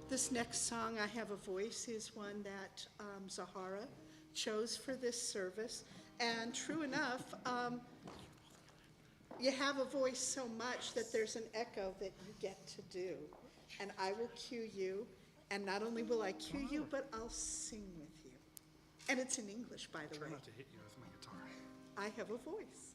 This next song, I Have a Voice, is one that Zahara chose for this service. And true enough, you have a voice so much that there's an echo that you get to do. And I will cue you, and not only will I cue you, but I'll sing with you. And it's in English, by the way. Try not to hit you with my guitar. I have a voice.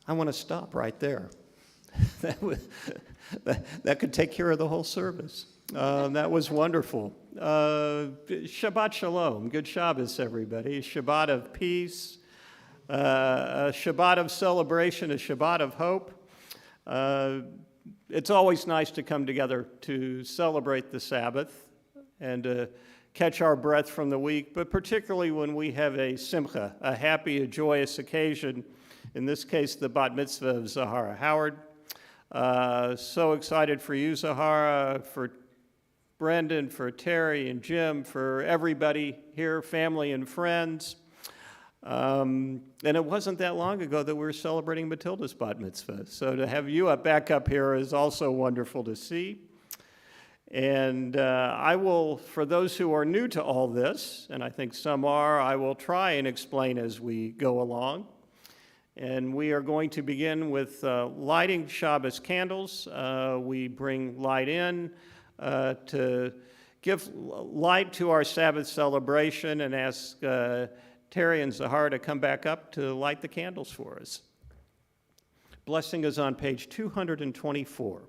I want to stop right there. That could take care of the whole service. That was wonderful. Shabbat Shalom. Good Shabbos, everybody. Shabbat of peace, a Shabbat of celebration, a Shabbat of hope. It's always nice to come together to celebrate the Sabbath and catch our breath from the week, but particularly when we have a simcha, a happy, a joyous occasion, in this case, the bat mitzvah of Zahara Howard. So excited for you, Zahara, for Brendan, for Terri and Jim, for everybody here, family and friends. And it wasn't that long ago that we were celebrating Matilda's bat mitzvah. So to have you back up here is also wonderful to see. And I will, for those who are new to all this, and I think some are, I will try and explain as we go along. And we are going to begin with lighting Shabbos candles. We bring light in to give light to our Sabbath celebration and ask Terri and Zahara to come back up to light the candles for us. Blessing is on page 224.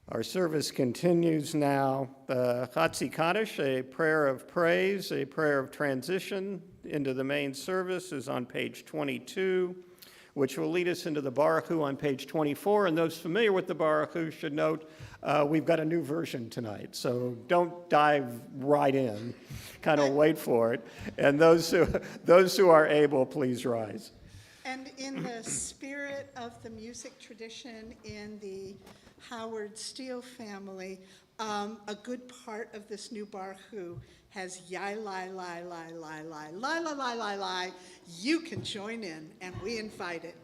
Our service continues now. Chatzi Kaddish, a prayer of praise, a prayer of transition into the main service, is on page 22, which will lead us into the Baruch Hu on page 24. And those familiar with the Baruch Hu should note we've got a new version tonight, so don't dive right in. Kind of wait for it. And those who are able, please rise. And in the spirit of the music tradition in the Howard Steele family, a good part of this new Baruch Hu has yai lai lai lai lai lai lai lai lai lai lai. You can join in, and we invite it.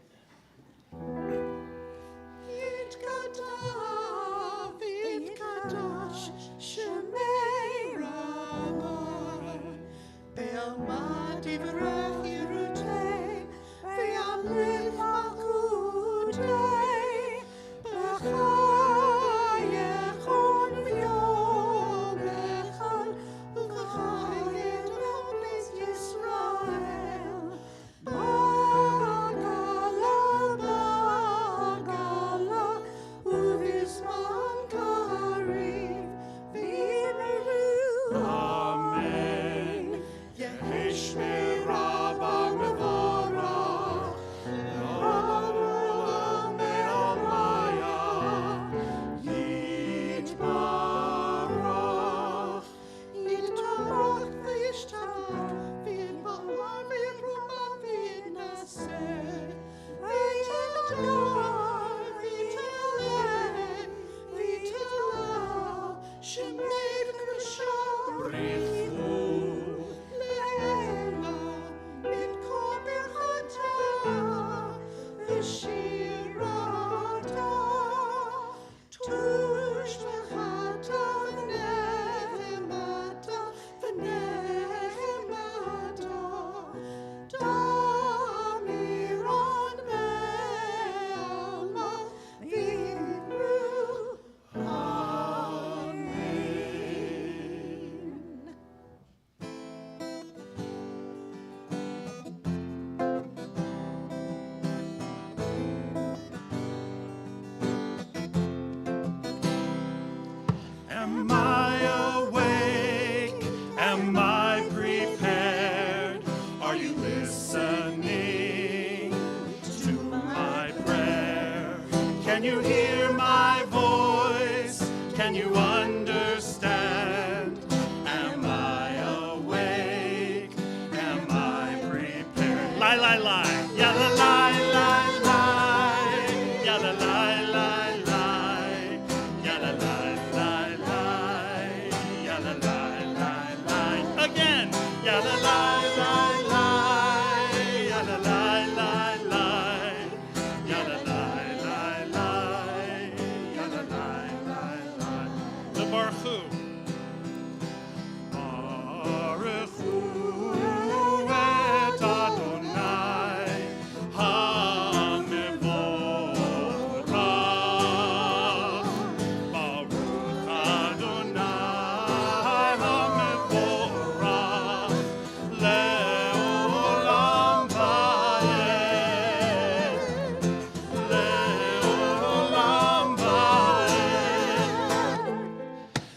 Am I awake? Am I prepared? you hear my voice? Can you understand? Am I awake? Am I prepared? Lie, lie, lie. Ya la lie, lie, lie. Ya la lie, lie, lie. Ya la lie, lie, lie. Ya la lie, lie, lie. Again. Ya la lie, lie, lie. Ya la lie, lie, lie. Ya la lie, lie, lie. Ya la lie, lie, lie. The Baruch Hu et Adonai ha-mevorach. Baruch Adonai ha-mevorach le'olam va'ed. Le'olam va'ed.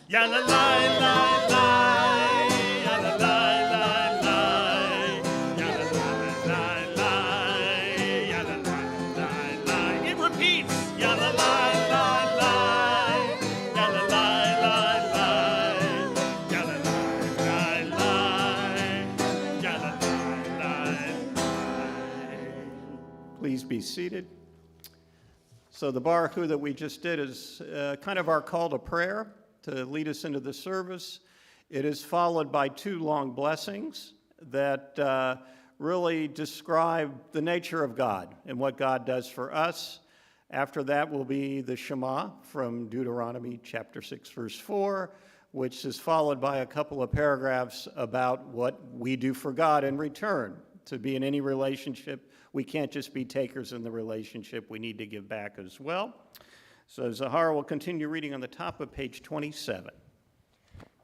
Ya la lie, lie, lie. Ya la lie, lie, lie. Ya la lie, lie, lie. Ya la lie, lie, lie. It repeats. Ya la lie, lie, lie. Ya la lie, lie, lie. Ya la lie, lie, lie. Ya la lie, lie, lie. Please be seated. So the Baruch Hu that we just did is kind of our call to prayer to lead us into the service. It is followed by two long blessings that really describe the nature of God and what God does for us. After that will be the Shema from Deuteronomy chapter 6, verse 4, which is followed by a couple of paragraphs about what we do for God in return. To be in any relationship, we can't just be takers in the relationship. We need to give back as well. So Zahara will continue reading on the top of page 27.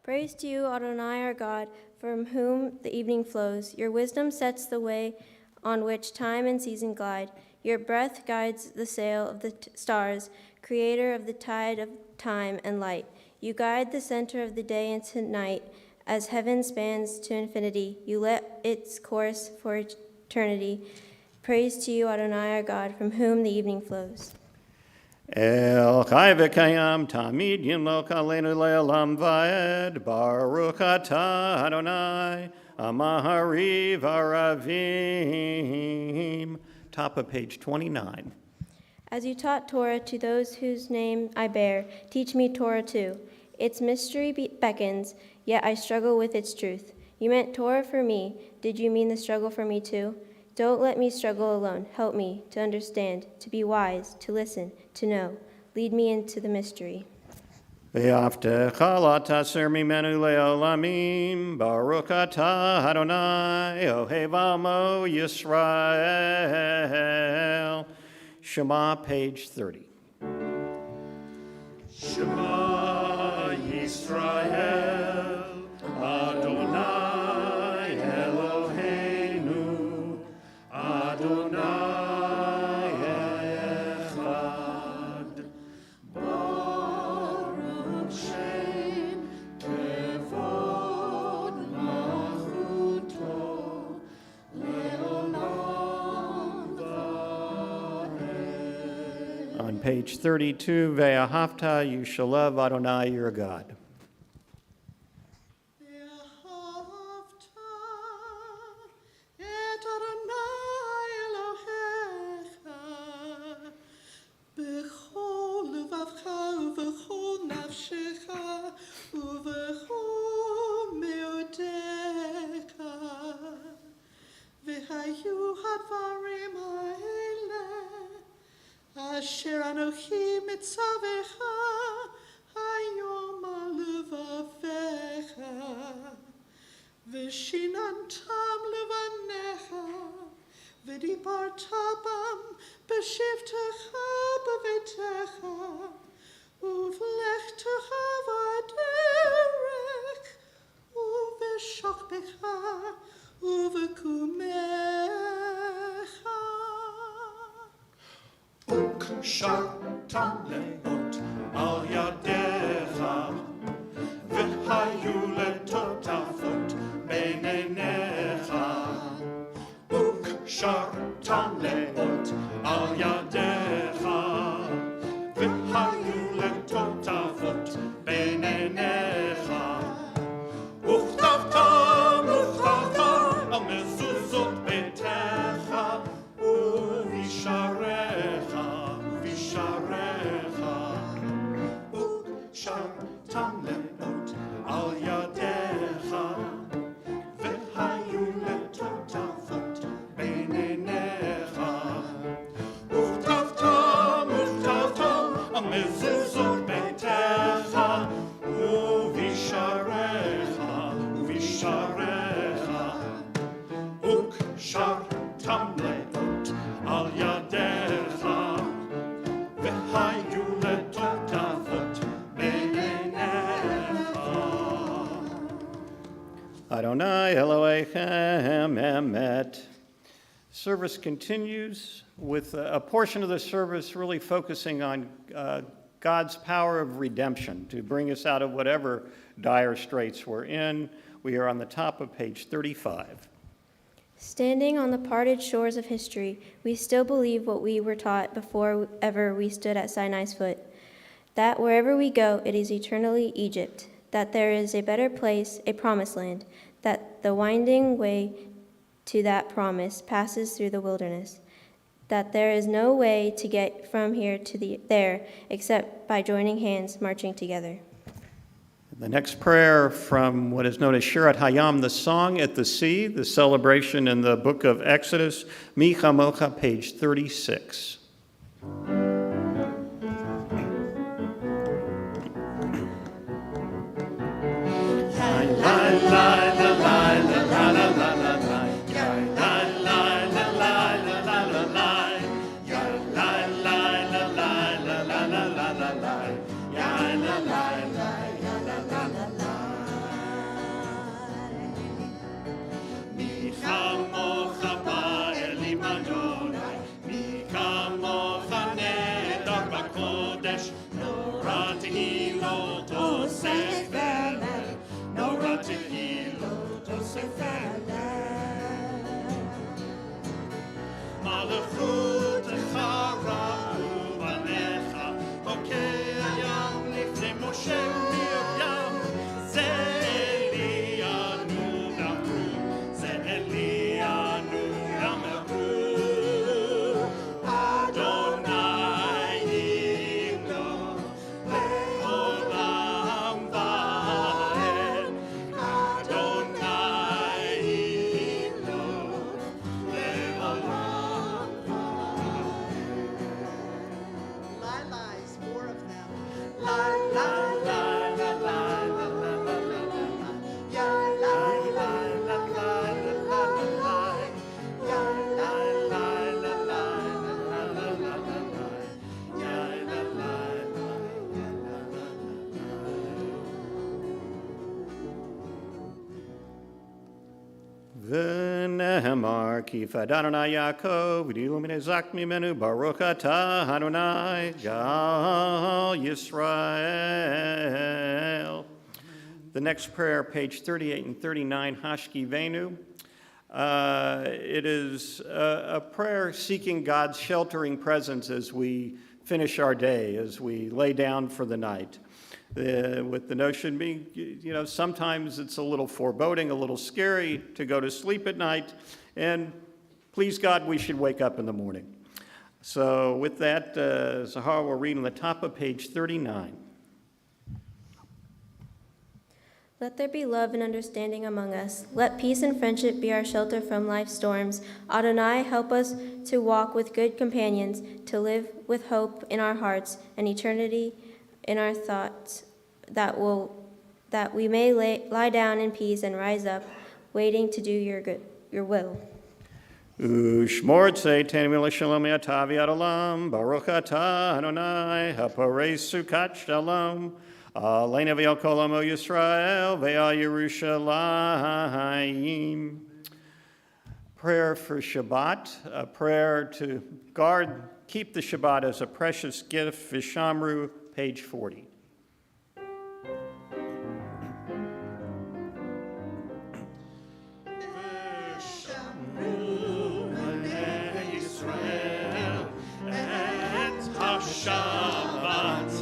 Praise to you, Adonai, our God, from whom the evening flows. Your wisdom sets the way on which time and season glide. Your breath guides the sail of the stars, creator of the tide of time and light. You guide the center of the day into night. As heaven spans to infinity, you let its course for eternity. Praise to you, Adonai, our God, from whom the evening flows. El Chai v'Kayam Tamid Yimlok Aleinu Le'olam Va'ed Baruch Atah Adonai Amahari V'Aravim. Top of page 29. As you taught Torah to those whose name I bear, teach me Torah too. Its mystery beckons, yet I struggle with its truth. You meant Torah for me. Did you mean the struggle for me too? Don't let me struggle alone. Help me to understand, to be wise, to listen, to know. Lead me into the mystery. V'yavtecha la taser mimenu le'olamim Baruch atah Adonai Ohev amo Yisrael. Shema, page 30. Shema Yisrael Adonai Eloheinu Adonai Echad. Baruch Shem Kevod Malchuto Le'olam Va'ed. On page 32, Ve'ahavta, you shall love Adonai your God. Asher Anochi Mitzavecha Hayom Alevavcha V'shinantam levanecha V'dibartabam B'shivtecha b'vetecha Uv'lechtecha v'aderech Uv'shokbecha Uv'kumecha Ukshartam leot al yadecha v'hayu letotafot beinenecha. Ukshartam leot al yadecha Adonai Elohechem Emet. Service continues with a portion of the service really focusing on God's power of redemption to bring us out of whatever dire straits we're in. We are on the top of page 35. Standing on the parted shores of history, we still believe what we were taught before ever we stood at Sinai's foot, that wherever we go, it is eternally Egypt, that there is a better place, a promised land, that the winding way to that promise passes through the wilderness, that there is no way to get from here to there except by joining hands, marching together. The next prayer from what is known as Shirat Hayam, the Song at the Sea, the celebration in the book of Exodus, Mi Chamocha, page 36. V'nehemar ki fad Adonai Yaakov v'dilumine zak mimenu baruch atah Adonai Gal Yisrael. The next prayer, page 38 and 39, Hashki Venu. It is a prayer seeking God's sheltering presence as we finish our day, as we lay down for the night. With the notion being, sometimes it's a little foreboding, a little scary to go to sleep at night, and please God, we should wake up in the morning. So with that, Zahara will read on the top of page 39. Let there be love and understanding among us. Let peace and friendship be our shelter from life's storms. Adonai, help us to walk with good companions, to live with hope in our hearts and eternity in our thoughts, that we may lie down in peace and rise up, waiting to do your will. Ushmor tzei mila shalom yatavi adolam, baruch atah Adonai, haparei sukat shalom, aleinu v'al kol amo Yisrael, v'al Yerushalayim. Prayer for Shabbat, a prayer to keep the Shabbat as a precious gift, Vishamru, page 40. Shabbat,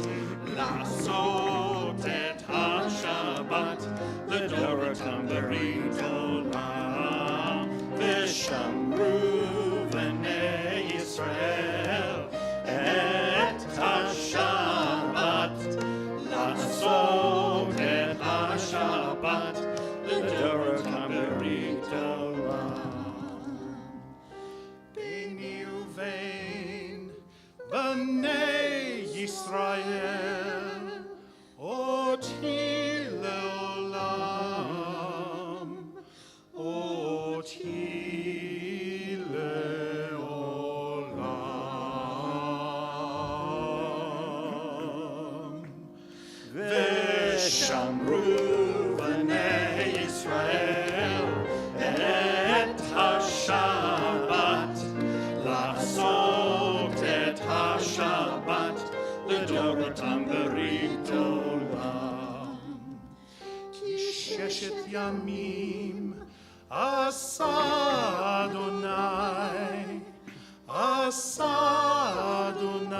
לעשות את השבת, לדורותם ברית עולם, ושמרו בני ישראל את השבת, לעשות את השבת, לדורותם ברית עולם. ביני ובין בני ישראל, אותי לעולם, אותי לעולם. ושמרו בני ישראל ששת ימים עשה אדוני, עשה אדוני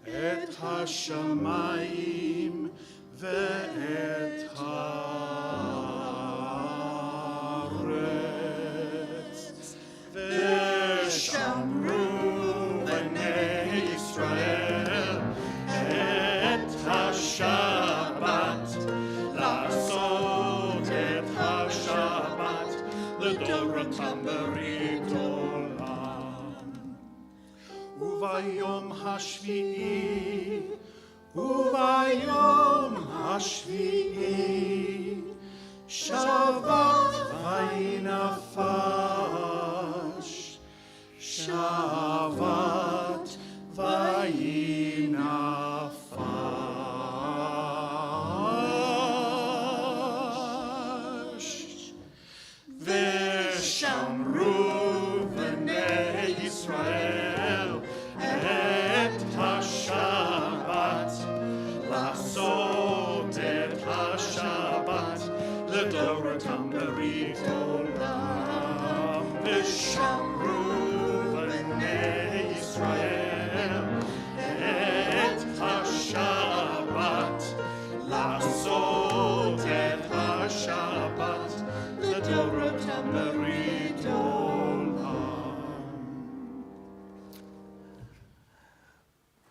את השמיים ואת הארץ, ושמרו בני ישראל את השבת, לעשות את השבת לדורותם ברית עולם. וביום השביעי, וביום השביעי שבת ויהי נפש, שבת ויהי נפש. ושמרו בני ישראל את השבת, לעשות את השבת לדורותם ברית עולם. ושמרו בני ישראל את השבת, לעשות את השבת לדורותם ברית עולם.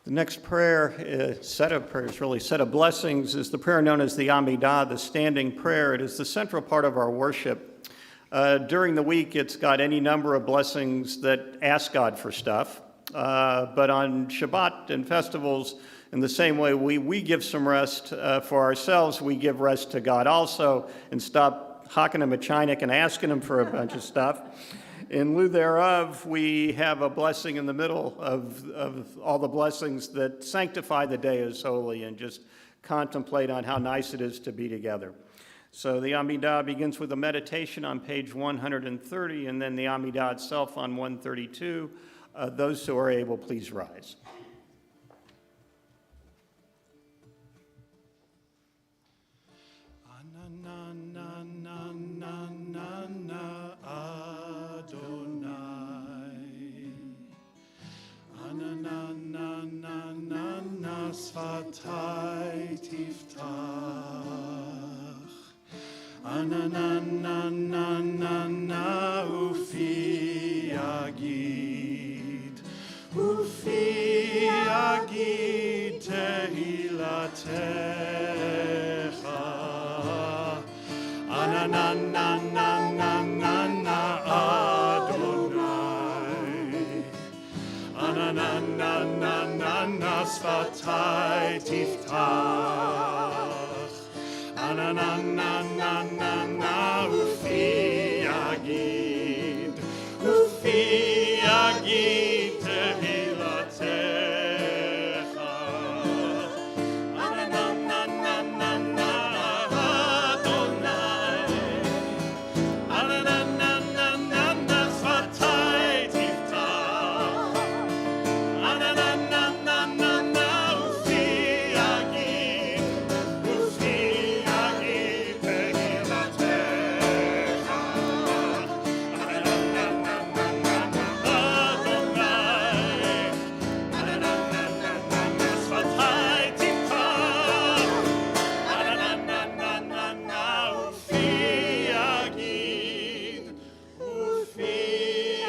The next prayer, set of prayers, really set of blessings, is the prayer known as the Amidah, the standing prayer. It is the central part of our worship. During the week, it's got any number of blessings that ask God for stuff. But on Shabbat and festivals, in the same way we give some rest for ourselves, we give rest to God also, and stop hocking him a chinik and asking him for a bunch of stuff. In lieu thereof, we have a blessing in the middle of all the blessings that sanctify the day as holy and just contemplate on how nice it is to be together. So the Amidah begins with a meditation on page 130, and then the Amidah itself on 132. Those who are able, please rise. שפתי תפתח, אנננננננה ופי יגיד, ופי יגיד תהילתך, אנננננננה אדוני, אננננננה שפתי תפתח, אננננננה ופי יגיד, ופי יגיד תהילתך, אננננננה אדוני, אננננננה שפתי תפתח, אננננננה ופי יגיד, ופי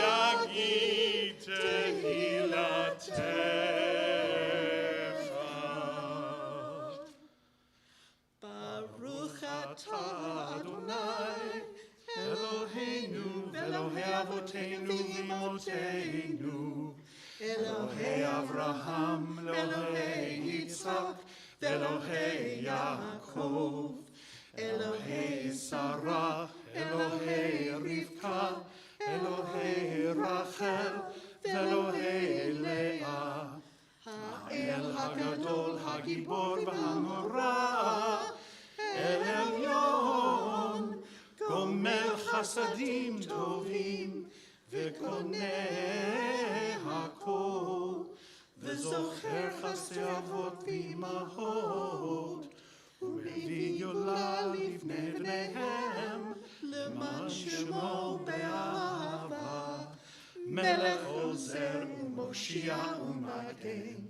יגיד תהילתך, Baruch atah Adonai, Eloheinu, Elohei Avotenu v'imotenu, Elohei Avraham, Elohei Yitzchak, Elohei Yaakov, Elohei Sarah, Elohei Rivka, Elohei Rachel, Elohei Leah, Ha'el HaGadol, HaGibor v'Hamorah, El Elyon, גומל חסדים טובים וקונה הכל, וזוכר חסדי אבות ואימהות, ומביא Melech Ozer u'Moshia u'Magen.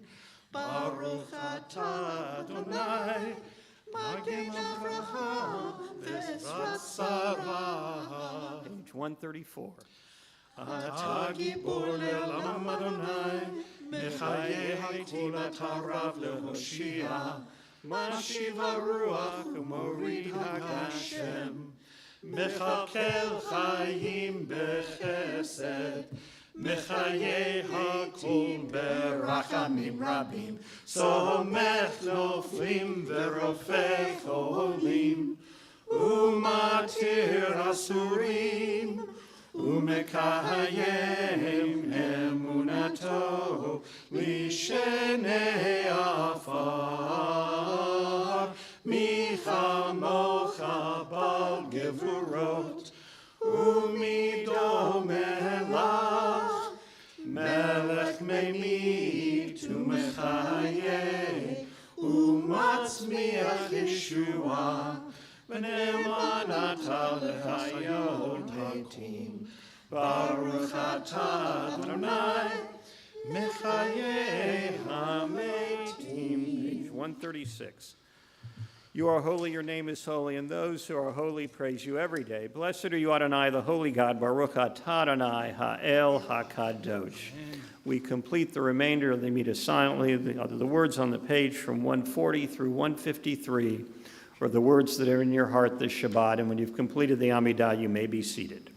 Baruch atah Adonai, Magen Avraham v'Ezrat Sarah. Page 134. אתה גיבור לעולם אדוני, מחיי הכל אתה רב להושיע, משיב הרוח ומוריד הגשם, מכלכל חיים בחסד, מחיי הכל ברחמים רבים, סומך נופלים ורופא חולים, ומתיר אסורים, ומקיים אמונתו לשני עפר. מי כמוך בעל גבורות ומדומה לך, מלך ממית ומחיה ומצמיח ישועה, ונאמן אתה להחיות מתים. ברוך אתה אדוני מחיי המתים. Page 136. You are holy, your name is holy, and those who are holy praise you every day. Blessed are you, Adonai, the holy God, Baruch atah Adonai, ha'el hakadosh. We complete the remainder of the Mitzvah silently. The words on the page from 140 through 153 are the words that are in your heart this Shabbat, and when you've completed the Amidah, you may be seated.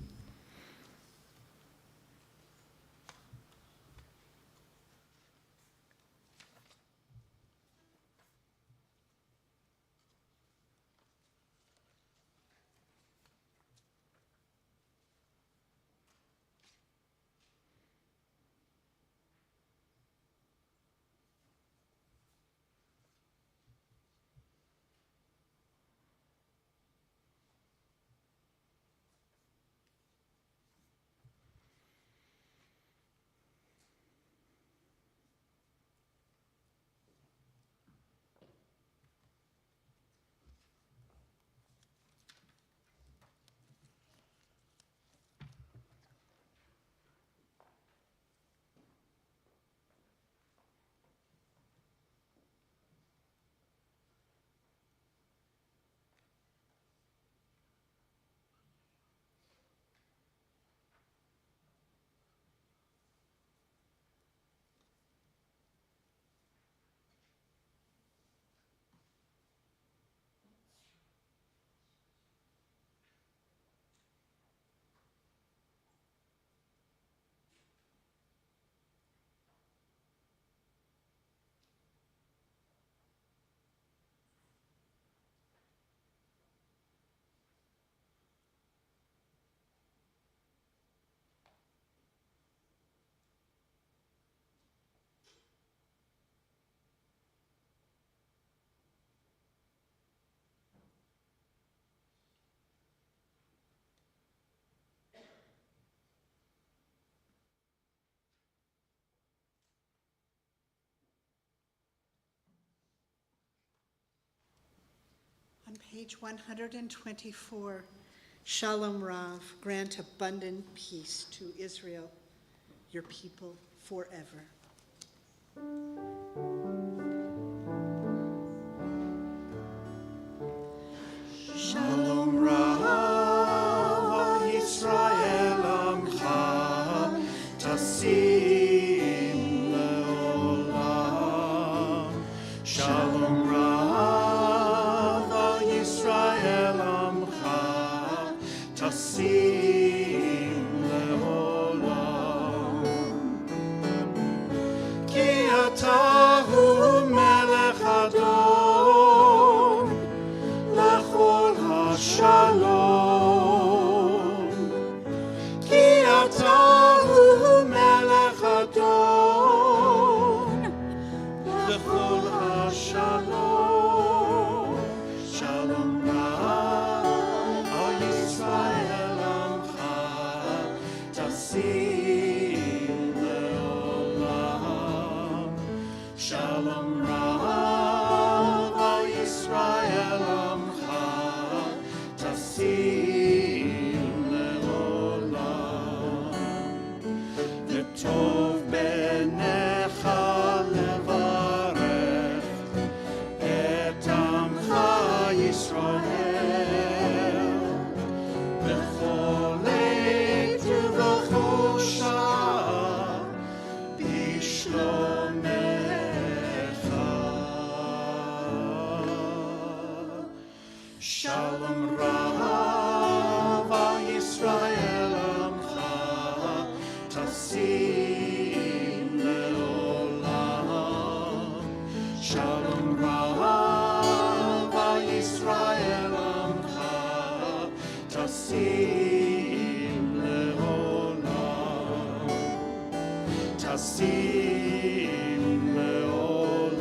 On page 124, Shalom Rav, grant abundant peace to Israel, your people forever. Shalom Rav Yisrael Amcha Tasim Leolam. Shalom Rav Yisrael Amcha Tasim Leolam. Ki ata Yisrael, b'chol עת ובכל שעה, בשלומך. Shalom Rav al Yisrael Amcha, Tasim leolam. Shalom Rav al Yisrael Amcha, Tasim leolam. Tasim leolam.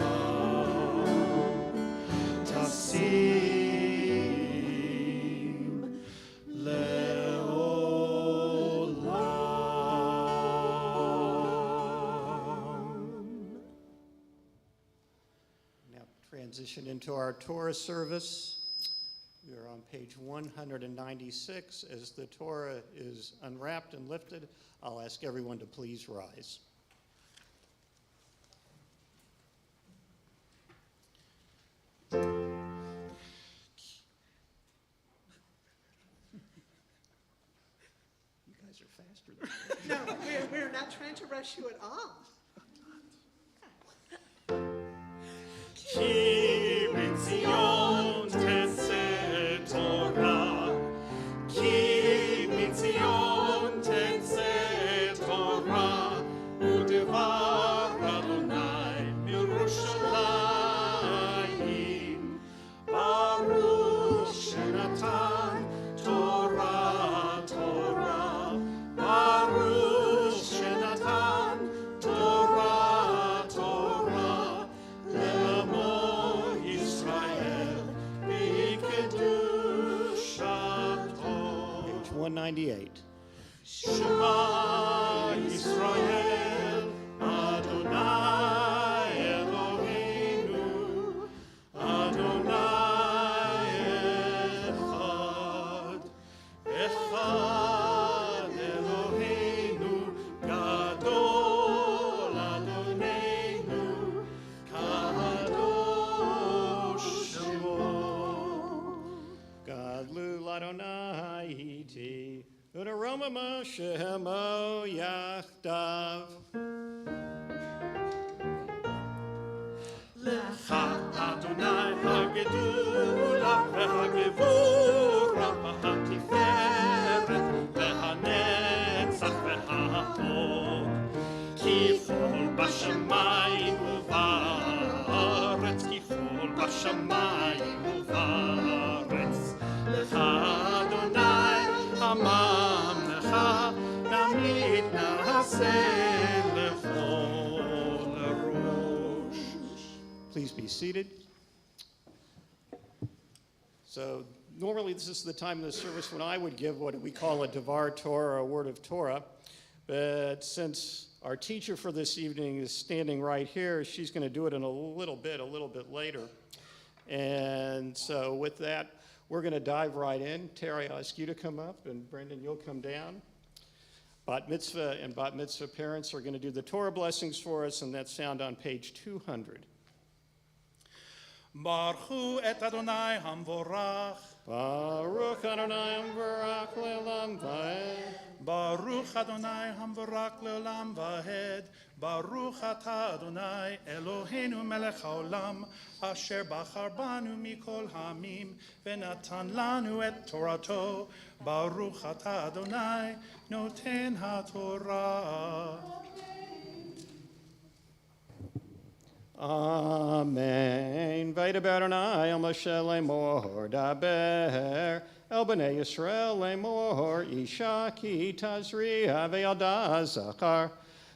Tasim Transition into our Torah service. We are on page 196. As the Torah is unwrapped and lifted, I'll ask everyone to please rise. You guys are faster than me. No, we're not trying to rush you at all. Ki mitzion tetzeh Torah, Ki mitzion tetzeh Torah, u'devar Adonai miYerushalayim, Baruch shenatan Torah, Torah, Baruch shenatan Torah, Torah, Le'amo Yisrael b'kedushato. Page 198. Shema Yisrael, Adonai Eloheinu, Adonai Echad, Echad Eloheinu, Gadol Adonenu, Kadosh Shemo. Gadlu Ladonai iti, Udaroma Shemo Yachdav. לך אדוני הגדולה והגבורה והתפארת והנצח וההוד, כי כל בשמיים ובארץ, כי כל בשמיים ובארץ. לך אדוני הממלכה, תמיד נעשה לכל ראש. Please be seated. So normally this is the time of the service when I would give what we call a Devar Torah, or a word of Torah. But since our teacher for this evening is standing right here, she's going to do it in a little bit later. And so with that, we're going to dive right in. Terri, I'll ask you to come up, and Brendan, you'll come down. Bat mitzvah and bat mitzvah parents are going to do the Torah blessings for us, and that's found on page 200. Baruch et Adonai hamvorach. Baruch Adonai Barak Le'olam Vaed. Baruch Adonai hamvorach leolam vahed. Baruch ata Adonai Eloheinu melech haolam, asher bachar banu mikol hamim, venatan lanu et Torato. Baruch ata Adonai noten haTorah. Amen. Vayidaber Adonai el Moshe lemor daber el bnei Yisrael lemor isha ki tazri ve'yalda zachar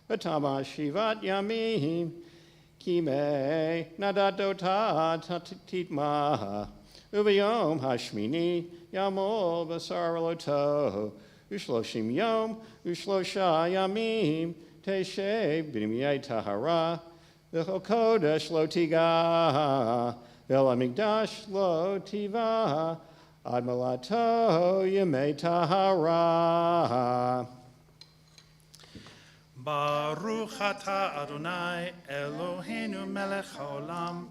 v'tama shivat yamim ki me nadadota titma uvayom hashmini yamol basar loto ushloshim yom ushlosha yamim teshev b'nimiyai tahara V'chol kodesh lo tiga, v'el hamikdash lo tiva, ad malato yemei tahara. Baruch ata Adonai Eloheinu melech haolam,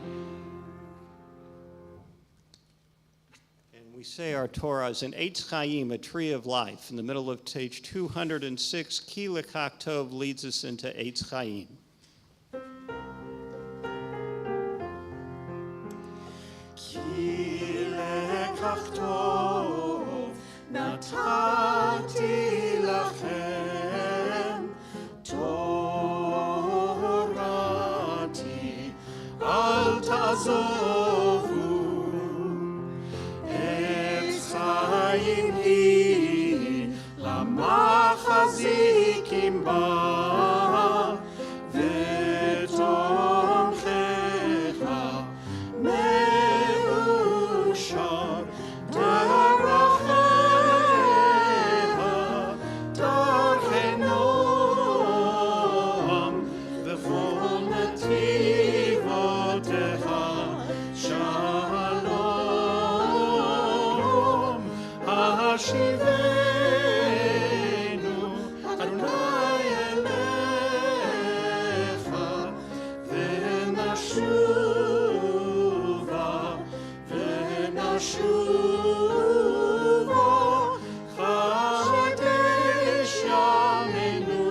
We say our Torah is an Eitz Chaim, a tree of life. In the middle of page 206, Ki Lekach Tov leads us into Eitz Chaim. Ki lekach tov natati lachem Torati al tazovu Eitz Chaim hi lamachazikim ba vetomchecha מאושר דרכיך דרכי נועם וכל נתיבותיך שלום השיבנו אדוני אליך ונשובה ונשובה חדש ימינו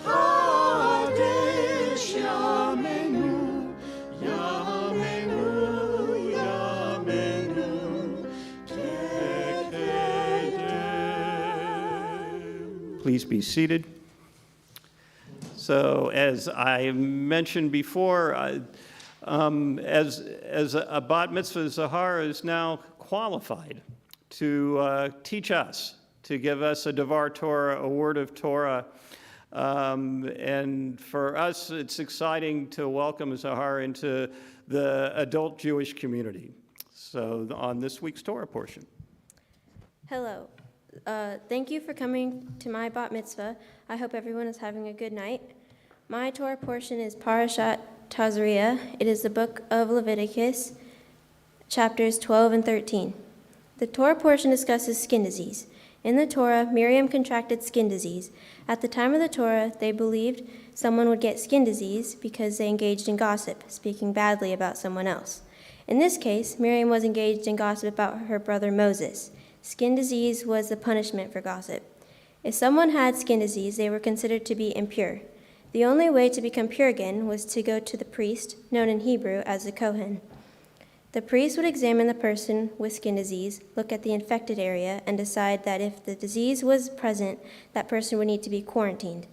חדש ימינו ימינו ימינו תקדם. Please be seated. So, as I mentioned before, as a bat mitzvah, Zahara is now qualified to teach us, to give us a Devar Torah, a word of Torah. And for us, it's exciting to welcome Zahara into the adult Jewish community. So, on this week's Torah portion. Hello. Thank you for coming to my bat mitzvah. I hope everyone is having a good night. My Torah portion is Parashat Tazria. It is the book of Leviticus, chapters 12 and 13. The Torah portion discusses skin disease. In the Torah, Miriam contracted skin disease. At the time of the Torah, they believed someone would get skin disease because they engaged in gossip, speaking badly about someone else. In this case, Miriam was engaged in gossip about her brother Moses. Skin disease was the punishment for gossip. If someone had skin disease, they were considered to be impure. The only way to become pure again was to go to the priest, known in Hebrew as the Kohen. The priest would examine the person with skin disease, look at the infected area, and decide that if the disease was present, that person would need to be quarantined.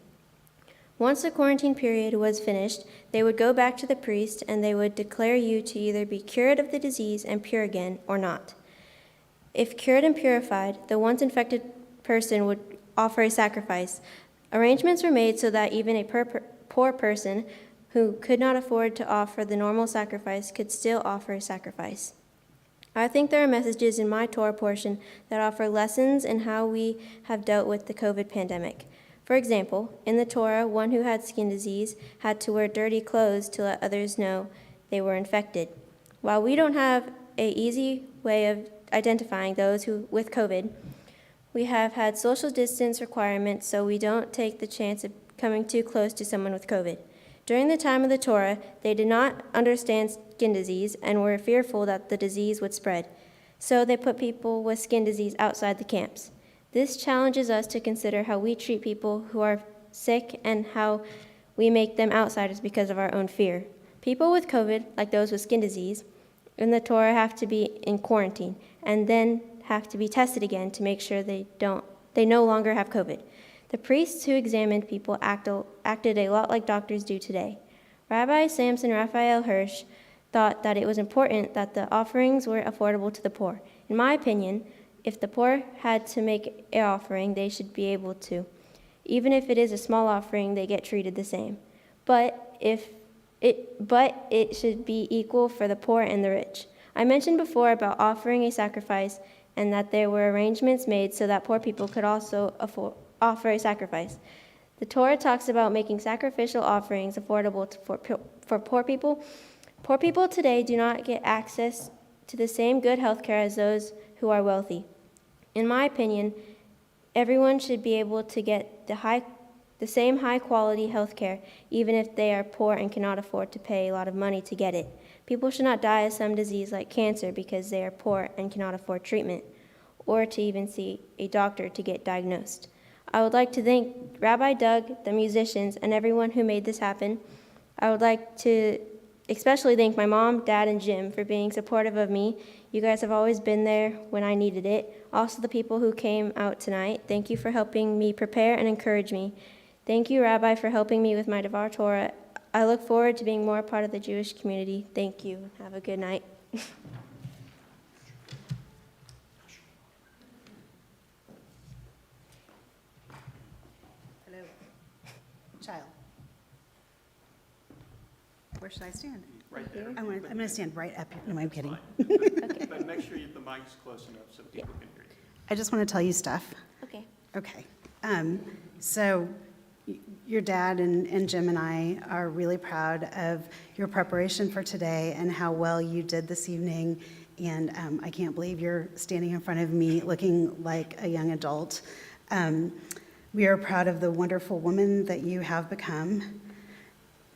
Once the quarantine period was finished, they would go back to the priest and they would declare you to either be cured of the disease and pure again or not. If cured and purified, the once infected person would offer a sacrifice. Arrangements were made so that even a poor person who could not afford to offer the normal sacrifice could still offer a sacrifice. I think there are messages in my Torah portion that offer lessons in how we have dealt with the COVID pandemic. For example, in the Torah, one who had skin disease had to wear dirty clothes to let others know they were infected. While we don't have an easy way of identifying those with COVID, we have had social distance requirements so we don't take the chance of coming too close to someone with COVID. During the time of the Torah, they did not understand skin disease and were fearful that the disease would spread. So they put people with skin disease outside the camps. This challenges us to consider how we treat people who are sick and how we make them outsiders because of our own fear. People with COVID, like those with skin disease, in the Torah have to be in quarantine and then have to be tested again to make sure they no longer have COVID. The priests who examined people acted a lot like doctors do today. Rabbi Samson Raphael Hirsch thought that it was important that the offerings were affordable to the poor. In my opinion, if the poor had to make an offering, they should be able to. Even if it is a small offering, they get treated the same. But it should be equal for the poor and the rich. I mentioned before about offering a sacrifice and that there were arrangements made so that poor people could also offer a sacrifice. The Torah talks about making sacrificial offerings affordable for poor people. Poor people today do not get access to the same good health care as those who are wealthy. In my opinion, everyone should be able to get the same high-quality health care, even if they are poor and cannot afford to pay a lot of money to get it. People should not die of some disease like cancer because they are poor and cannot afford treatment, or to even see a doctor to get diagnosed. I would like to thank Rabbi Doug, the musicians, and everyone who made this happen. I would like to especially thank my mom, dad, and Jim for being supportive of me. You guys have always been there when I needed it. Also, the people who came out tonight, thank you for helping me prepare and encourage me. Thank you, Rabbi, for helping me with my Devar Torah. I look forward to being more a part of the Jewish community. Thank you. Have a good night. Hello. Child. Where should I stand? Right there. I'm going to stand right up here. No, I'm kidding. But make sure the mic's close enough so people can hear you. I just want to tell you stuff. Okay. Okay. So your dad and Jim and I are really proud of your preparation for today and how well you did this evening. And I can't believe you're standing in front of me looking like a young adult. We are proud of the wonderful woman that you have become.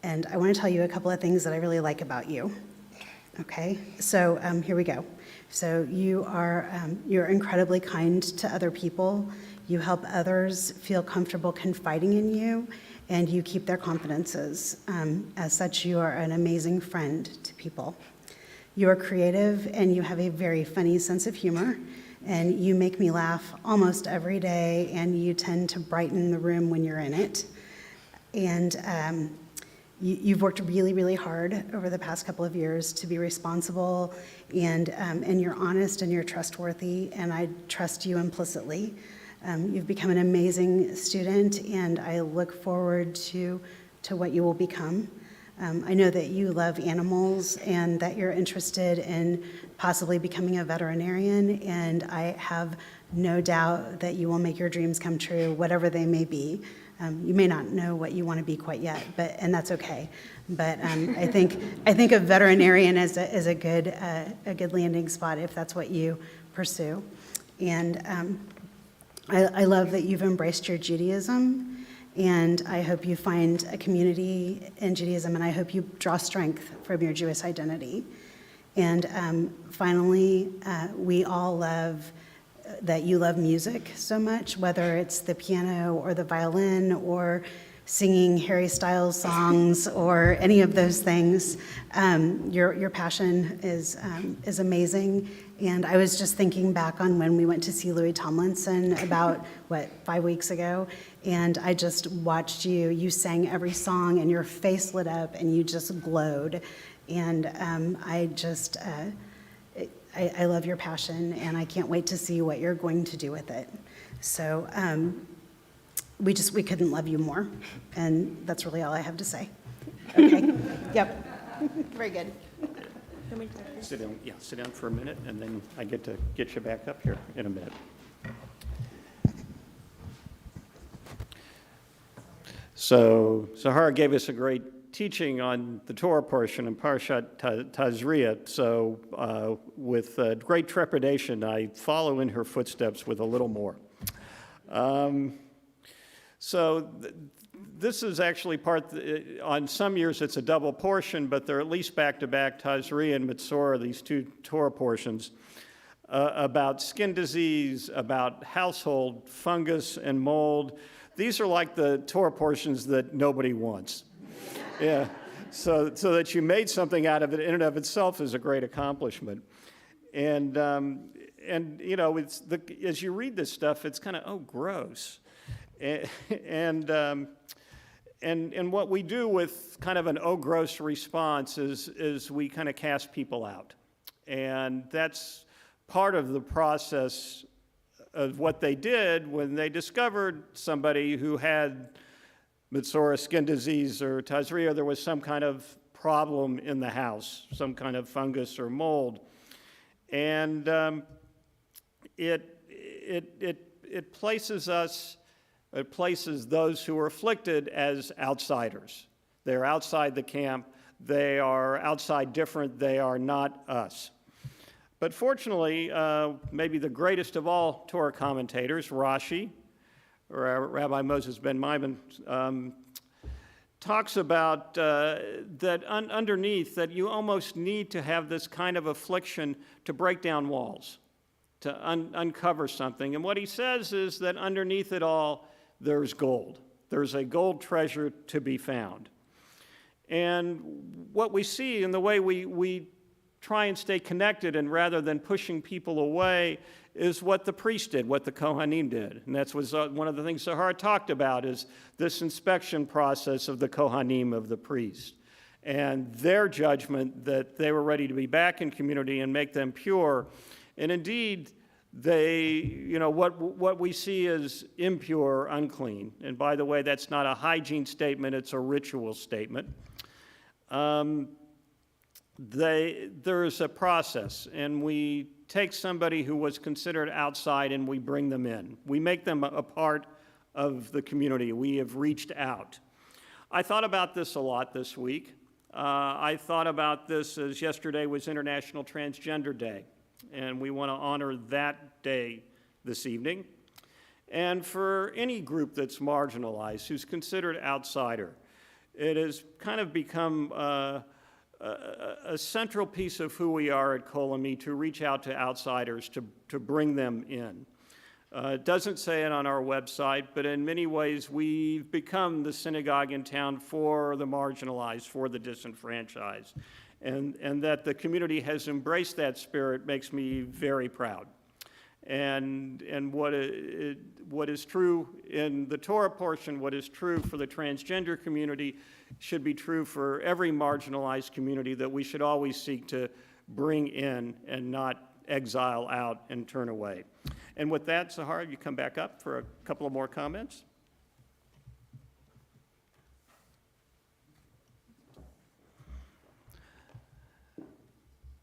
And I want to tell you a couple of things that I really like about you. Okay, so here we go. So you're incredibly kind to other people. You help others feel comfortable confiding in you, and you keep their confidences. As such, you are an amazing friend to people. You are creative, and you have a very funny sense of humor, and you make me laugh almost every day, and you tend to brighten the room when you're in it. And you've worked really, really hard over the past couple of years to be responsible, and you're honest and you're trustworthy, and I trust you implicitly. You've become an amazing student, and I look forward to what you will become. I know that you love animals and that you're interested in possibly becoming a veterinarian, and I have no doubt that you will make your dreams come true, whatever they may be. You may not know what you want to be quite yet, and that's okay. But I think a veterinarian is a good landing spot if that's what you pursue. And I love that you've embraced your Judaism, and I hope you find a community in Judaism, and I hope you draw strength from your Jewish identity. And finally, we all love that you love music so much, whether it's the piano or the violin or singing Harry Styles songs or any of those things. Your passion is amazing. And I was just thinking back on when we went to see Louis Tomlinson about, 5 weeks ago, and I just watched you sang every song and your face lit up and you just glowed. And I love your passion, and I can't wait to see what you're going to do with it. So we couldn't love you more, and that's really all I have to say. Okay. Yep. Very good. Sit down for a minute, and then I get to get you back up here in a minute. So Zahara gave us a great teaching on the Torah portion in Parshat Tazria. So with great trepidation, I follow in her footsteps with a little more. This is actually on some years it's a double portion, but they're at least back-to-back, Tazria and Mitzvah, these two Torah portions, about skin disease, about household fungus and mold. These are like the Torah portions that nobody wants. Yeah, so that you made something out of it in and of itself is a great accomplishment. And you know, as you read this stuff, it's kind of, gross. And what we do with kind of an gross response is we kind of cast people out. And that's part of the process of what they did when they discovered somebody who had Mitzvah, skin disease, or Tazria. There was some kind of problem in the house, some kind of fungus or mold. And it places those who are afflicted as outsiders. They're outside the camp. They are outside different. They are not us. But fortunately, maybe the greatest of all Torah commentators, Rashi, or Rabbi Moses ben Maimon, talks about that underneath that you almost need to have this kind of affliction to break down walls, to uncover something. And what he says is that underneath it all, there's gold. There's a gold treasure to be found. And what we see in the way we try and stay connected and rather than pushing people away is what the priest did, what the Kohanim did. And that's one of the things Zahara talked about is this inspection process of the Kohanim, of the priest, and their judgment that they were ready to be back in community and make them pure. And indeed, what we see as impure, unclean. And by the way, that's not a hygiene statement, it's a ritual statement. There's a process, and we take somebody who was considered outside and we bring them in. We make them a part of the community. We have reached out. I thought about this a lot this week. I thought about this as yesterday was International Transgender Day, and we want to honor that day this evening. And for any group that's marginalized, who's considered outsider, it has kind of become a central piece of who we are at Kol Ami to reach out to outsiders, to bring them in. It doesn't say it on our website, but in many ways we've become the synagogue in town for the marginalized, for the disenfranchised. And that the community has embraced that spirit makes me very proud. And what is true in the Torah portion, what is true for the transgender community should be true for every marginalized community, that we should always seek to bring in and not exile out and turn away. And with that, Zahara, you come back up for a couple of more comments.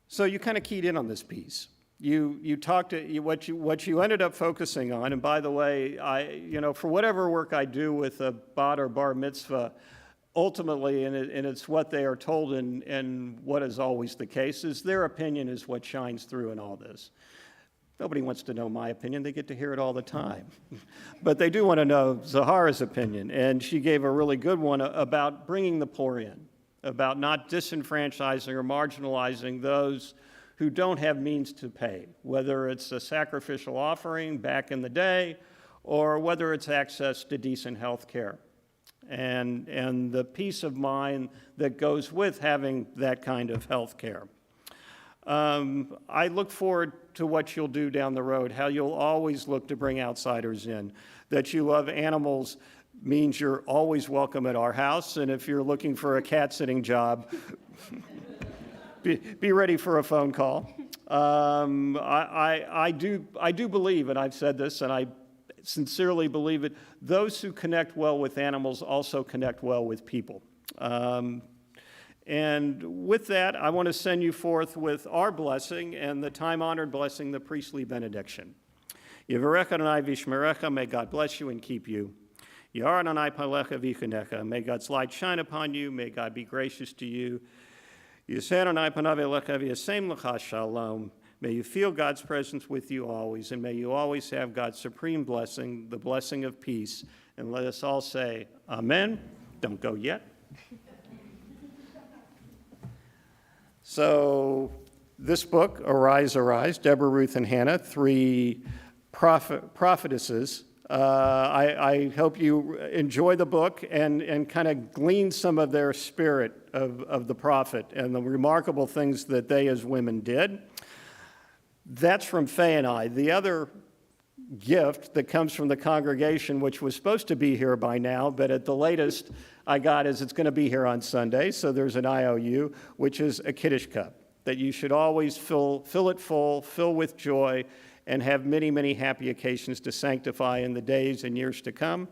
So you kind of keyed in on this piece. You talked to what you ended up focusing on, and by the way, for whatever work I do with a bat or bar mitzvah, ultimately, and it's what they are told, and what is always the case, is their opinion is what shines through in all this. Nobody wants to know my opinion. They get to hear it all the time. But they do want to know Zahara's opinion, and she gave a really good one about bringing the poor in, about not disenfranchising or marginalizing those who don't have means to pay, whether it's a sacrificial offering back in the day or whether it's access to decent health care and the peace of mind that goes with having that kind of health care. I look forward to what you'll do down the road, how you'll always look to bring outsiders in, that you love animals means you're always welcome at our house, and if you're looking for a cat-sitting job, be ready for a phone call. I do believe, and I've said this, and I sincerely believe it, those who connect well with animals also connect well with people. And with that, I want to send you forth with our blessing and the time-honored blessing, the priestly benediction. Yivarecha Adonai v'yishmerecha, may God bless you and keep you. Yar Adonai palecha v'yichunecha, may God's light shine upon you, may God be gracious to you. Yiseh Adonai panav elecha v'yasem lecha shalom, may you feel God's presence with you always, and may you always have God's supreme blessing, the blessing of peace. And let us all say, Amen. Don't go yet. So this book, Arise, Arise, Deborah, Ruth, and Hannah, three prophetesses. I hope you enjoy the book and kind of glean some of their spirit of the prophet and the remarkable things that they as women did. That's from Faye and I. The other gift that comes from the congregation, which was supposed to be here by now, but at the latest I got is it's going to be here on Sunday, so there's an IOU, which is a Kiddush cup, that you should always fill it full, fill with joy, and have many, many happy occasions to sanctify in the days and years to come.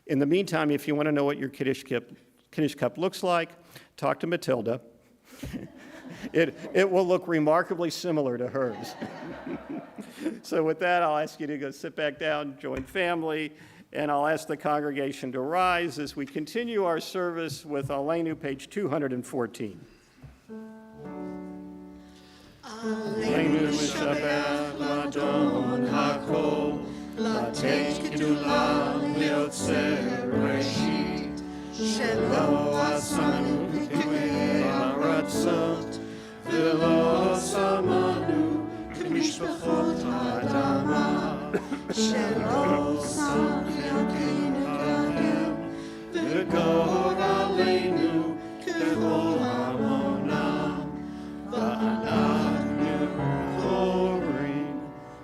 In the meantime, if you want to know what your Kiddush cup looks like, talk to Matilda. It will look remarkably similar to hers. So with that, I'll ask you to go sit back down, join family, and I'll ask the congregation to rise as we continue our service with Aleinu, page 214. Aleinu Shabbat Ladon HaKol Latech Gedulah Leotzer Reshit שלא עשנו בארצות, ולא שמענו כמשפחות האדמה, שלא שם חלקנו כהם, וגורלנו ככל המונם, ואנחנו קוראים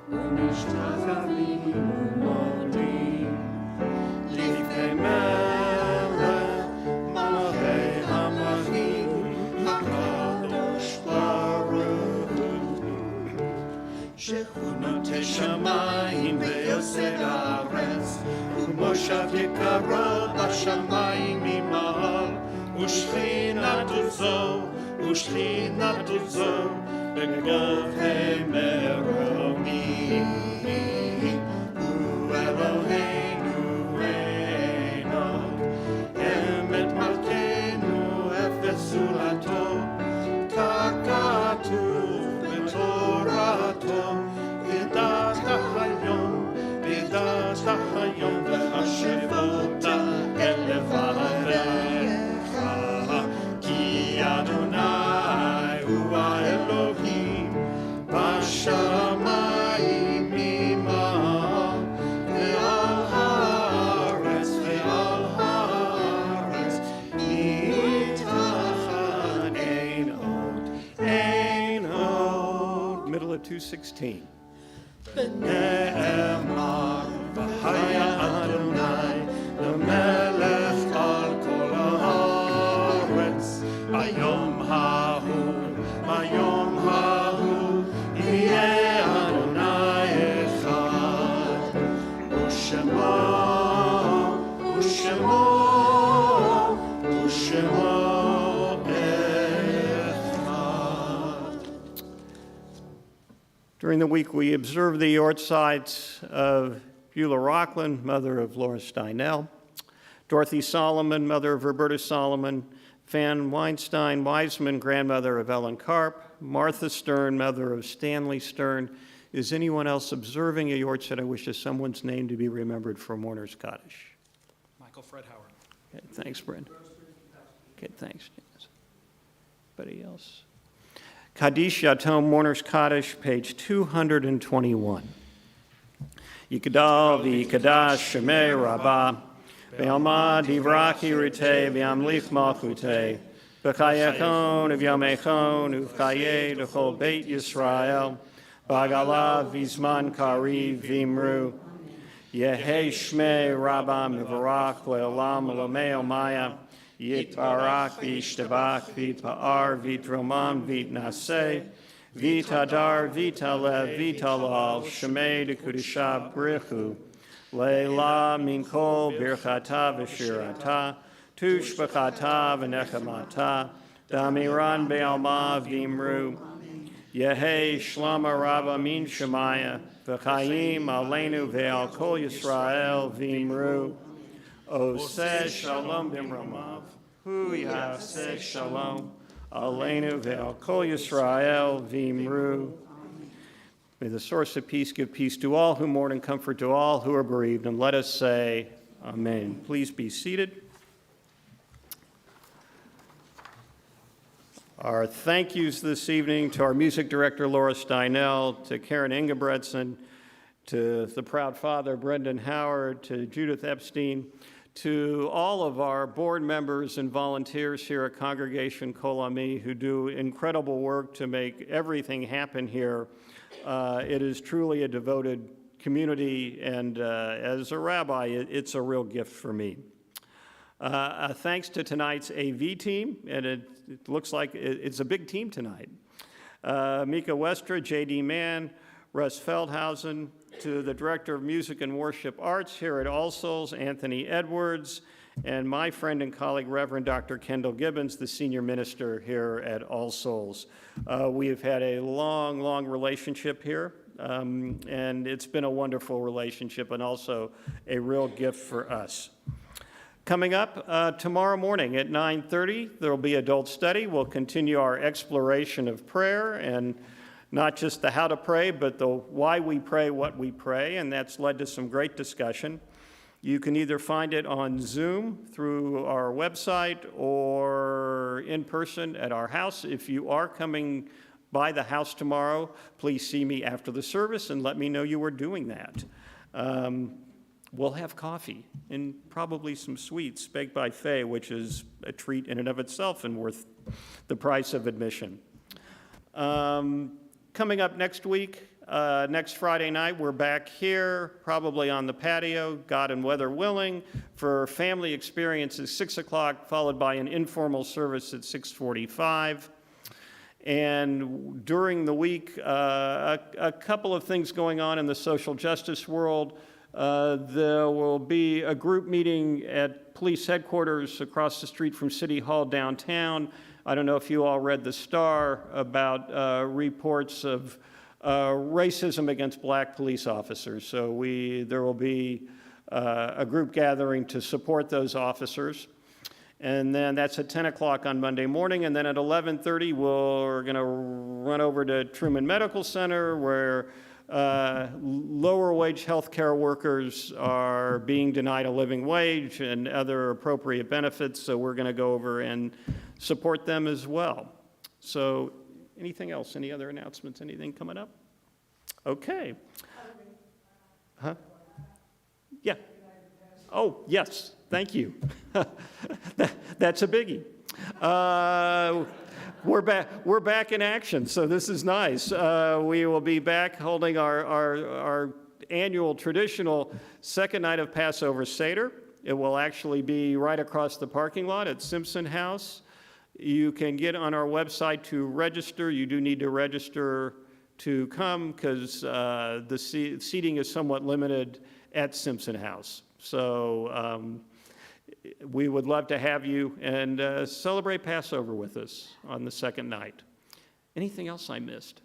ומשתחווים ומודים לפני מלך מלכי המלכים הקדוש ברוך הוא, שהוא נוטה שמיים ויוסד הארץ, ומושב יקרו בשמיים ממעל, ושכינתו זו בגבי מרומי. הוא אלוהינו אין עוד, אמת מלכנו אפס זולתו, כך כתוב בתורתו, ידעת היום והשבות אל לבבך, כי אדוני הוא האלוהים בשמיים ממעל, ועל הארץ מתחת אין עוד. Middle of 216. נאמר והיה אדוני למלך על כל הארץ, ביום ההוא יהיה אדוני אחד, ושמו אחד. During the week, we observe the yortsides of Beulah Rockland, mother of Laura Steinell, Dorothy Solomon, mother of Roberta Solomon, Fan Weinstein Wiseman, grandmother of Ellen Karp, Martha Stern, mother of Stanley Stern. Is anyone else observing a yortzeit I wishes someone's name to be remembered for Mourner's Kaddish? Michael Fred Howard. Okay, thanks, Brent. Okay, thanks, Janice. Anybody else? Kaddish Yatom, Mourner's Kaddish, page 221. Yikadal v'yikadash shemei rabbah, ve'alma divraki rutei ve'amlich malchutei, v'chayechon v'yamechon v'chayei d'chol beit Yisrael, v'agalav v'zman kariv v'imru, Yehei shmei rabbah mivarach le'olam l'mei omaya, Yitbarak v'yishtabach v'yitpa'ar v'yitromam v'yitnaseh, Vitadar, Vitalev, Vitalal, Shemei de Kudishah Brichu, Leila Minkol, Birchata V'Shirata, Tushbachata V'Nechamata, Damiran Be'alma V'Imru, Yehei Shlama Rabba Min Shemaya, V'Chaim Aleinu Ve'al Kol Yisrael V'Imru, Oseh Shalom B'Imramav, Hu Yaseh Shalom, Aleinu ve'al Kol Yisrael v'imru. May the source of peace give peace to all who mourn and comfort to all who are bereaved. And let us say, Amen. Please be seated. Our thank yous this evening to our music director, Laura Steinell, to Karen Ingebretson, to the proud father, Brendan Howard, to Judith Epstein, to all of our board members and volunteers here at Congregation Kol Ami who do incredible work to make everything happen here. It is truly a devoted community, and as a rabbi, it's a real gift for me. Thanks to tonight's AV team, and it looks like it's a big team tonight. Mika Westra, J.D. Mann, Russ Feldhausen, to the Director of Music and Worship Arts here at All Souls, Anthony Edwards, and my friend and colleague, Reverend Dr. Kendall Gibbons, the Senior Minister here at All Souls. We have had a long, long relationship here, and it's been a wonderful relationship and also a real gift for us. Coming up tomorrow morning at 9:30, there will be adult study. We'll continue our exploration of prayer, and not just the how to pray, but the why we pray, what we pray, and that's led to some great discussion. You can either find it on Zoom through our website or in person at our house. If you are coming by the house tomorrow, please see me after the service and let me know you are doing that. We'll have coffee and probably some sweets baked by Faye, which is a treat in and of itself and worth the price of admission. Coming up next week, next Friday night, we're back here, probably on the patio, God and weather willing, for family experiences, 6 o'clock, followed by an informal service at 6:45. And during the week, a couple of things going on in the social justice world. There will be a group meeting at police headquarters across the street from City Hall downtown. I don't know if you all read the Star about reports of racism against black police officers. So there will be a group gathering to support those officers. And then that's at 10 o'clock on Monday morning. And then at 11:30, we're going to run over to Truman Medical Center, where lower wage healthcare workers are being denied a living wage and other appropriate benefits. So we're going to go over and support them as well. So anything else? Any other announcements? Anything coming up? Okay. Huh? Yeah. Oh, yes. Thank you. That's a biggie. We're back in action, so this is nice. We will be back holding our annual traditional second night of Passover Seder. It will actually be right across the parking lot at Simpson House. You can get on our website to register. You do need to register to come because the seating is somewhat limited at Simpson House. So we would love to have you and celebrate Passover with us on the second night. Anything else I missed?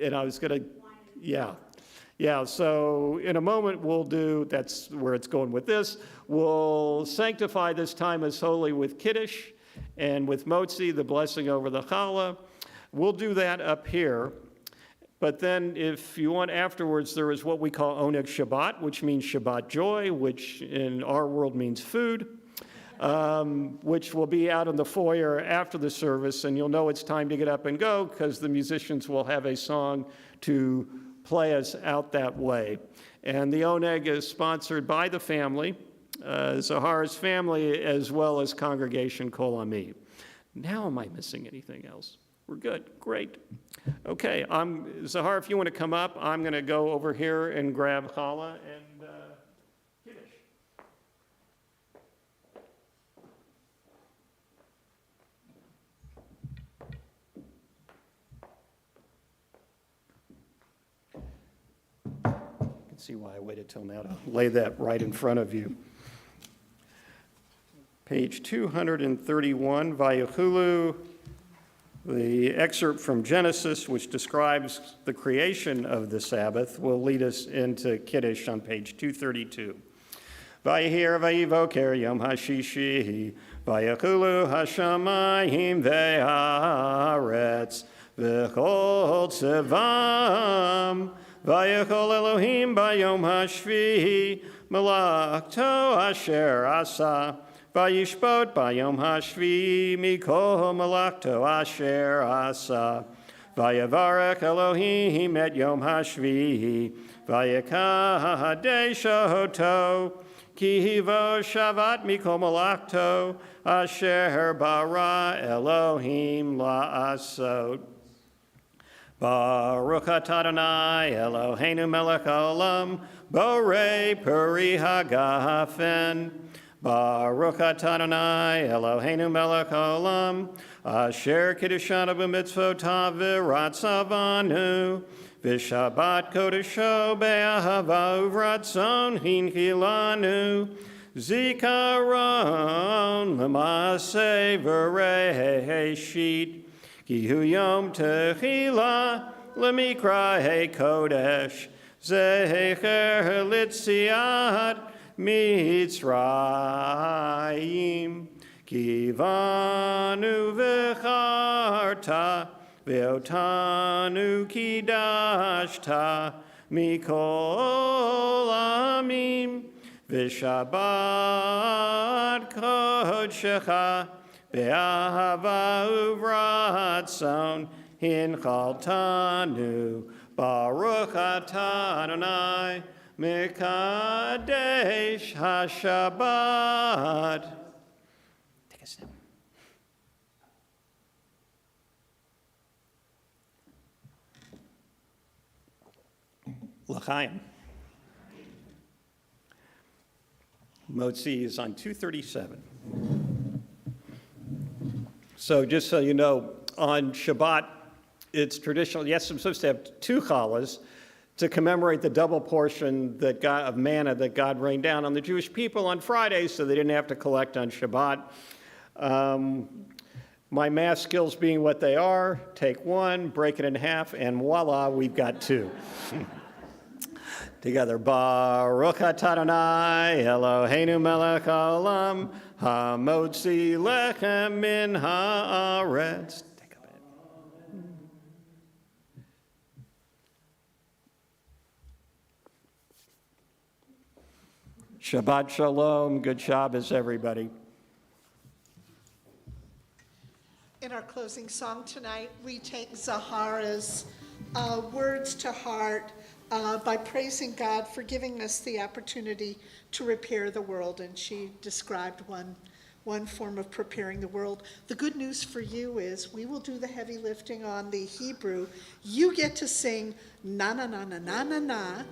And I was going to, yeah, so in a moment we'll do, that's where it's going with this, we'll sanctify this time as holy with Kiddush and with Motzi, the blessing over the challah. We'll do that up here. But then if you want afterwards, there is what we call Oneg Shabbat, which means Shabbat joy, which in our world means food, which will be out in the foyer after the service. And you'll know it's time to get up and go because the musicians will have a song to play us out that way. And the Oneg is sponsored by the family, Zahara's family, as well as Congregation Kol Ami. Now am I missing anything else? We're good, great. Okay, Zahara, if you want to come up, I'm going to go over here and grab challah and Kiddush. You can see why I waited till now to lay that right in front of you. Page 231, Vayechulu. The excerpt from Genesis, which describes the creation of the Sabbath, will lead us into Kiddush on page 232. Vayihir vayivoker yom hashishi, vayachulu hashamayim ve'aretz, v'chol tzevam, vayachol Elohim bayom hashvi, malakto asher asa, Vayishbot bayom hashvi mikol malakto asher asa. Vayavarech Elohim et yom hashvi. Vayakadesh oto. Ki hivo shavat mikol malakto asher bara Elohim la'asot. Baruch atah Adonai Eloheinu melech haolam. Borei peri hagafen. Baruch atah Adonai Eloheinu melech haolam, asher kiddushanu b'mitzvotav v'ratzavanu, v'shabbat kodesho be'ahava uvratzon hinchilanu, zikaron l'maseh v'reishit, ki hu yom techila l'mikra kodesh, zecher litziat, Mitzrayim, Kivanu v'charta, ve'otanu kidashta, Mikol Ami, V'Shabbat Kodshecha, Be'ahava Uvratzon, Hinchaltanu, Baruch atah Adonai, Mekadesh HaShabbat. Take a step. L'chaim. Motzi is on 237. So just so you know, on Shabbat, it's traditional. Yes, I'm supposed to have 2 challahs to commemorate the double portion of manna that God rained down on the Jewish people on Friday, so they didn't have to collect on Shabbat. My math skills being what they are, take 1, break it in half, and voila, we've got 2. Together, Baruch atah Adonai Eloheinu melech haolam hamotzi lechem min haaretz. Take a bit. Shabbat shalom. Good Shabbos, everybody. In our closing song tonight, we take Zahara's words to heart by praising God for giving us the opportunity to repair the world. And she described one form of preparing the world. The good news for you is we will do the heavy lifting on the Hebrew. You get to sing na na na na na na na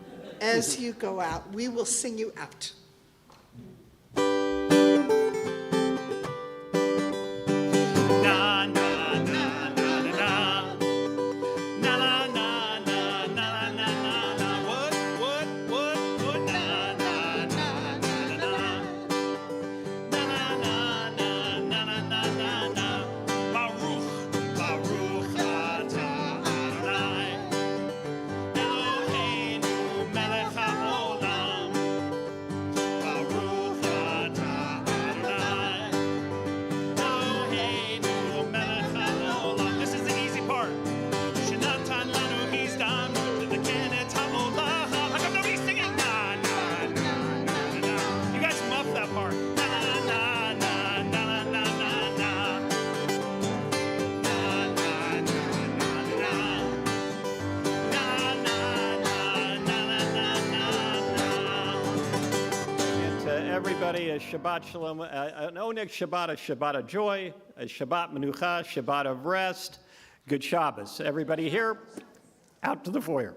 as you go out. We will sing you out. Everybody, a Shabbat Shalom, an Oneg Shabbat, a Shabbat of joy, a Shabbat Menucha, Shabbat of rest. Good Shabbos. Everybody here, out to the foyer.